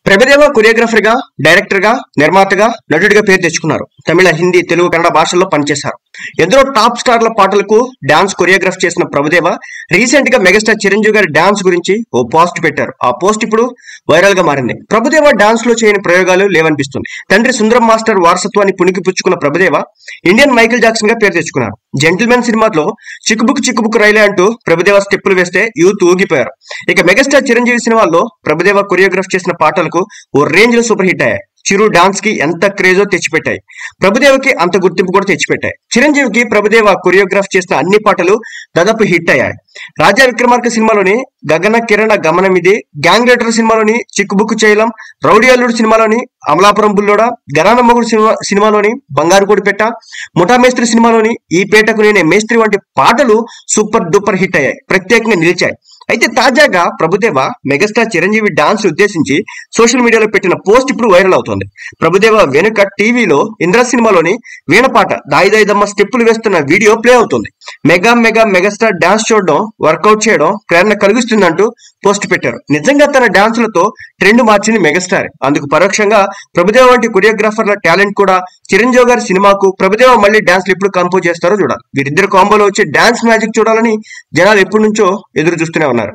Prabhudeva choreographer గా, director గా, నిర్మాతగా, నటుడిగా పేరు తెచ్చుకున్నారు. తమిళ, హిందీ, తెలుగు, కన్నడ భాషల్లో పనిచేశారు. ఎందరో టాప్ స్టార్ల పాటలకు డాన్స్ కొరియోగ్రాఫ్ చేసిన ప్రభుదేవ రీసెంట్ గా మెగాస్టార్ చిరంజీవి గారి డాన్స్ గురించి ఓ పోస్ట్ పెట్టారు. ఆ పోస్ట్ ఇప్పుడు వైరల్ గా మారింది. ప్రభుదేవ డాన్స్ లో చేయని ప్రయోగాలు లేవనిపిస్తుంది. తండ్రి సుందరం మాస్టర్ వారసత్వాన్ని పుణికిపుచ్చుకున్న ప్రభుదేవ ఇండియన్ మైకేల్ జాక్సన్ గా పేరు తెచ్చుకున్నారు. జెంటిల్మెన్ సినిమాలో చిక్కుబుక్ రైలే అంటూ ప్రభుదేవ స్టెప్పులు వేస్తే యూత్ ఊగిపోయారు. ఇక మెగాస్టార్ చిరంజీవి సినిమాల్లో ప్రభుదేవ కొరియోగ్రాఫ్ చేసిన పాటలకు ఓ రేంజ్ లో సూపర్ హిట్ అయ్యాయి. చిరు డాన్స్ కి ఎంత క్రేజో తెచ్చిపెట్టాయి. ప్రభుదేవకి అంత గుర్తింపు కూడా తెచ్చిపెట్టాయి. చిరంజీవికి ప్రభుదేవ కొరియోగ్రాఫ్ చేసిన అన్ని పాటలు దాదాపు హిట్ అయ్యాయి. రాజా విక్రమార్క సినిమాలోని గగన కిరణ గమనమిది, గ్యాంగ్ లీడర్ సినిమాలోని చిక్కుబుక్ చైలం, రౌడీ అల్లుడు సినిమాలోని అమలాపురం బుల్లోడ, గరాన మొగుడు సినిమాలోని బంగారు కోడిపెట్ట, ముఠా మేస్త్రి సినిమాలోని ఈ పేటకు నేనే మేస్త్రి వంటి పాటలు సూపర్ డూపర్ హిట్ అయ్యాయి, ప్రత్యేకంగా నిలిచాయి. అయితే తాజాగా ప్రభుదేవ మెగాస్టార్ చిరంజీవి డాన్స్ ఉద్దేశించి సోషల్ మీడియాలో పెట్టిన పోస్ట్ ఇప్పుడు వైరల్ అవుతోంది. ప్రభుదేవ వెనుక టీవీలో ఇంద్ర సినిమాలోని వీణపాట దాయిదమ్మ స్టెప్పులు వేస్తున్న వీడియో ప్లే అవుతుంది. మెగాస్టార్ డాన్స్ చూడడం, వర్కౌట్ చేయడం ప్రేరణ కలిగిస్తుందంటూ పోస్ట్ పెట్టారు. నిజంగా తన డాన్సులతో ట్రెండ్ మార్చింది మెగాస్టార్. అందుకు పరోక్షంగా ప్రభుదేవ వంటి కొరియోగ్రాఫర్ల టాలెంట్ కూడా చిరంజీవి గారి సినిమాకు ప్రభుదేవ మళ్ళీ డాన్స్లు ఎప్పుడు కంపోజ్ చేస్తారో చూడాలి. వీరిద్దరు కాంబోలో వచ్చే డాన్స్ మ్యాజిక్ చూడాలని జనాలు ఎప్పటి నుంచో ఎదురు చూస్తూనే ఉన్నారు.